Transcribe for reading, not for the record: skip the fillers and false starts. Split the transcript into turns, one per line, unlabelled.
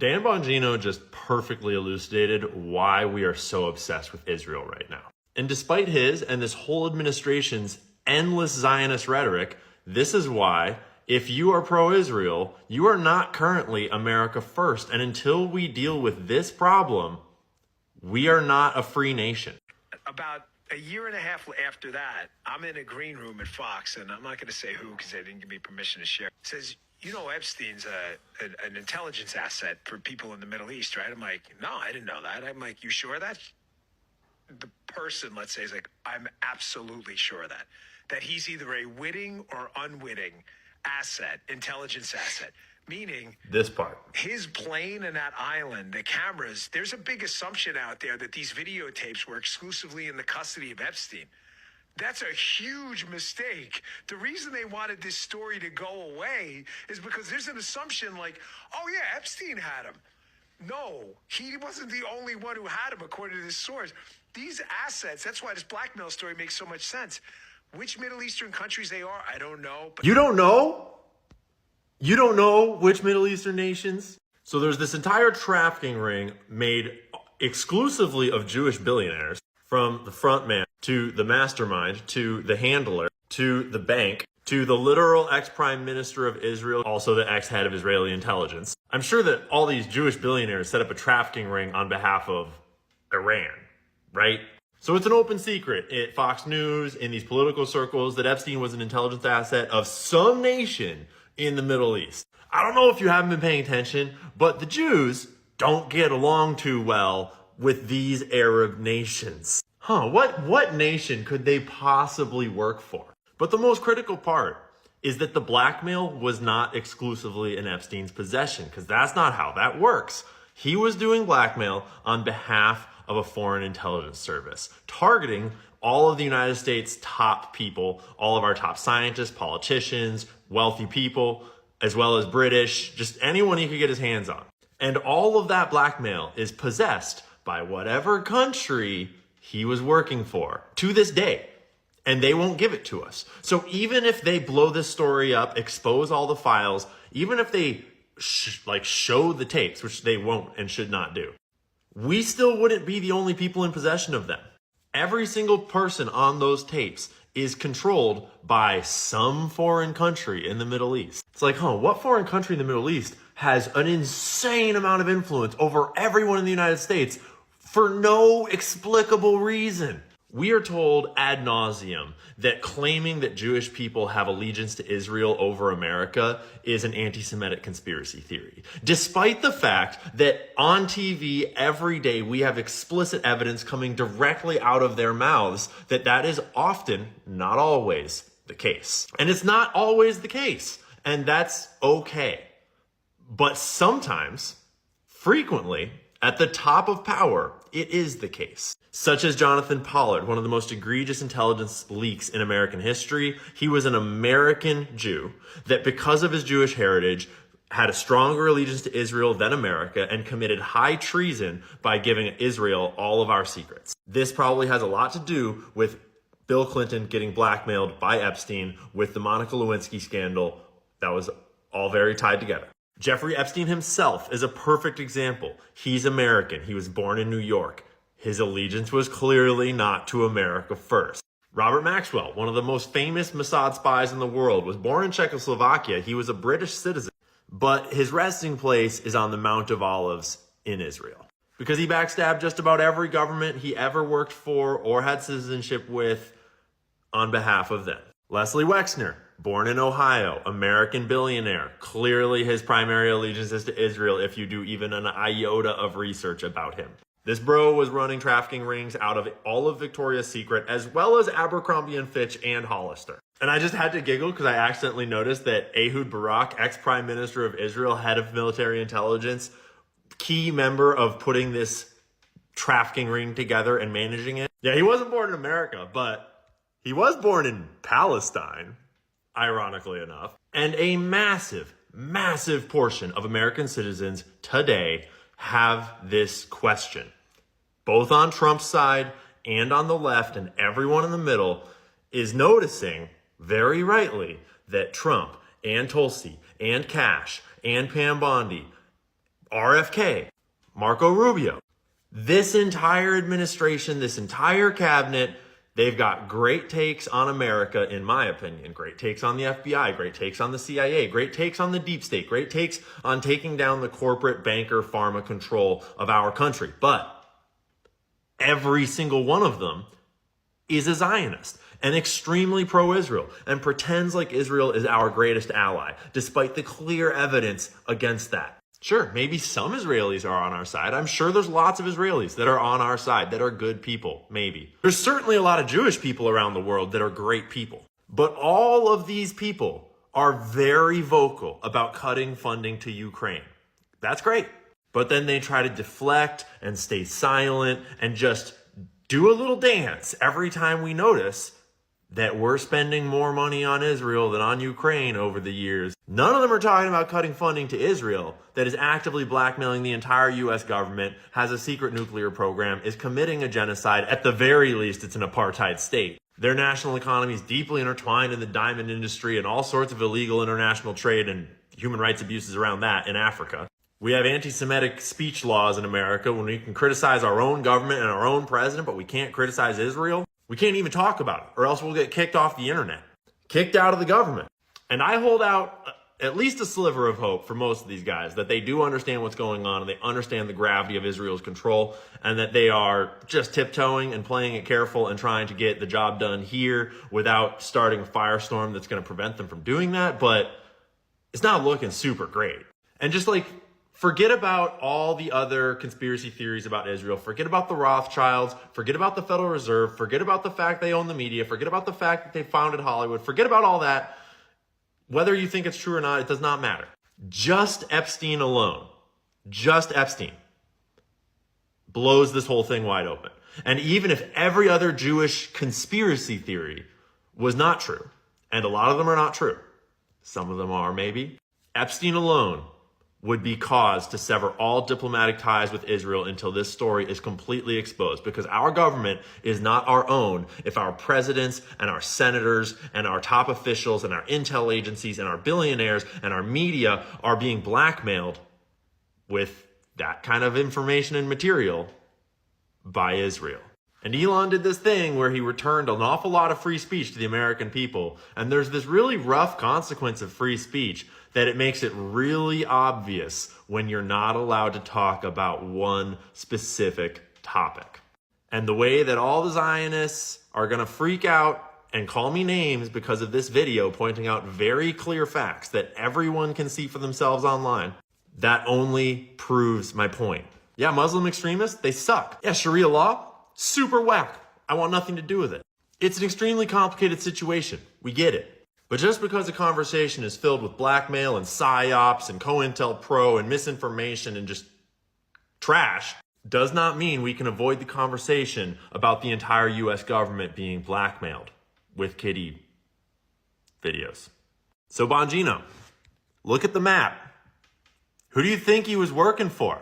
Dan Bongino just perfectly elucidated why we are so obsessed with Israel right now. And despite his and this whole administration's endless Zionist rhetoric, this is why, if you are pro-Israel, you are not currently America first. And until we deal with this problem, we are not a free nation.
About a year and a half after that, I'm in a green room at Fox, and I'm not going to say who because they didn't give me permission to share. It says, you know, Epstein's an intelligence asset for people in the Middle East, right? I'm like, no, I didn't know that. I'm like, you sure of that? The person, let's say, is like, I'm absolutely sure of that. That he's either a witting or unwitting asset, intelligence asset. Meaning,
this part,
his plane and that island, the cameras, there's a big assumption out there that these videotapes were exclusively in the custody of Epstein. That's a huge mistake. The reason they wanted this story to go away is because there's an assumption like, oh yeah, Epstein had him. No, he wasn't the only one who had him, according to this source. These assets, that's why this blackmail story makes so much sense. Which Middle Eastern countries they are, I don't know. But
you don't know? You don't know which Middle Eastern nations? So there's this entire trafficking ring made exclusively of Jewish billionaires, from the front man to the mastermind to the handler to the bank to the literal ex-prime minister of Israel, also the ex-head of Israeli intelligence. I'm sure that all these Jewish billionaires set up a trafficking ring on behalf of Iran, right? So it's an open secret at Fox News, in these political circles, that Epstein was an intelligence asset of some nation in the Middle East. I don't know if you haven't been paying attention, but the Jews don't get along too well with these Arab nations. What nation could they possibly work for? But the most critical part is that the blackmail was not exclusively in Epstein's possession, because that's not how that works. He was doing blackmail on behalf of a foreign intelligence service, targeting all of the United States' top people, all of our top scientists, politicians, wealthy people, as well as British, just anyone he could get his hands on. And all of that blackmail is possessed by whatever country he was working for to this day. And they won't give it to us. So even if they blow this story up, expose all the files, even if they show the tapes, which they won't and should not do, we still wouldn't be the only people in possession of them. Every single person on those tapes is controlled by some foreign country in the Middle East. It's like, what foreign country in the Middle East has an insane amount of influence over everyone in the United States for no explicable reason? We are told ad nauseum that claiming that Jewish people have allegiance to Israel over America is an anti-Semitic conspiracy theory, despite the fact that on TV every day we have explicit evidence coming directly out of their mouths that that is often, not always, the case. And it's not always the case, and that's okay. But sometimes, frequently, at the top of power, it is the case. Such as Jonathan Pollard, one of the most egregious intelligence leaks in American history. He was an American Jew that, because of his Jewish heritage, had a stronger allegiance to Israel than America and committed high treason by giving Israel all of our secrets. This probably has a lot to do with Bill Clinton getting blackmailed by Epstein with the Monica Lewinsky scandal. That was all very tied together. Jeffrey Epstein himself is a perfect example. He's American. He was born in New York. His allegiance was clearly not to America first. Robert Maxwell, one of the most famous Mossad spies in the world, was born in Czechoslovakia. He was a British citizen, but his resting place is on the Mount of Olives in Israel, because he backstabbed just about every government he ever worked for or had citizenship with on behalf of them. Leslie Wexner, born in Ohio, American billionaire. Clearly his primary allegiance is to Israel if you do even an iota of research about him. This bro was running trafficking rings out of all of Victoria's Secret, as well as Abercrombie & Fitch and Hollister. And I just had to giggle because I accidentally noticed that Ehud Barak, ex-prime minister of Israel, head of military intelligence, key member of putting this trafficking ring together and managing it. Yeah, he wasn't born in America, but he was born in Palestine, ironically enough. And a massive, massive portion of American citizens today have this question, both on Trump's side and on the left, and everyone in the middle is noticing very rightly that Trump and Tulsi and Cash and Pam Bondi RFK, Marco Rubio. This entire administration, this entire cabinet, they've got great takes on America, in my opinion. Great takes on the FBI, great takes on the CIA, great takes on the deep state, great takes on taking down the corporate banker pharma control of our country. But every single one of them is a Zionist and extremely pro-Israel and pretends like Israel is our greatest ally, despite the clear evidence against that. Sure, maybe some Israelis are on our side. I'm sure there's lots of Israelis that are on our side, that are good people, maybe. There's certainly a lot of Jewish people around the world that are great people. But all of these people are very vocal about cutting funding to Ukraine. That's great. But then they try to deflect and stay silent and just do a little dance every time we notice that we're spending more money on Israel than on Ukraine over the years. None of them are talking about cutting funding to Israel that is actively blackmailing the entire US government, has a secret nuclear program, is committing a genocide. At the very least, it's an apartheid state. Their national economy is deeply intertwined in the diamond industry and all sorts of illegal international trade and human rights abuses around that in Africa. We have anti-Semitic speech laws in America when we can criticize our own government and our own president, but we can't criticize Israel. We can't even talk about it, or else we'll get kicked off the internet, kicked out of the government. And I hold out at least a sliver of hope for most of these guys that they do understand what's going on and they understand the gravity of Israel's control and that they are just tiptoeing and playing it careful and trying to get the job done here without starting a firestorm that's going to prevent them from doing that. But it's not looking super great. And just like, forget about all the other conspiracy theories about Israel. Forget about the Rothschilds. Forget about the Federal Reserve. Forget about the fact they own the media. Forget about the fact that they founded Hollywood. Forget about all that. Whether you think it's true or not, it does not matter. Just Epstein alone, just Epstein, blows this whole thing wide open. And even if every other Jewish conspiracy theory was not true, and a lot of them are not true, some of them are maybe, Epstein alone would be cause to sever all diplomatic ties with Israel until this story is completely exposed, because our government is not our own if our presidents and our senators and our top officials and our intel agencies and our billionaires and our media are being blackmailed with that kind of information and material by Israel. And Elon did this thing where he returned an awful lot of free speech to the American people. And there's this really rough consequence of free speech that it makes it really obvious when you're not allowed to talk about one specific topic. And the way that all the Zionists are going to freak out and call me names because of this video pointing out very clear facts that everyone can see for themselves online, that only proves my point. Yeah, Muslim extremists, they suck. Yeah, Sharia law, super whack. I want nothing to do with it. It's an extremely complicated situation. We get it. But just because a conversation is filled with blackmail and psyops and COINTELPRO and misinformation and just trash does not mean we can avoid the conversation about the entire US government being blackmailed with kiddie videos. So Bongino, look at the map. Who do you think he was working for?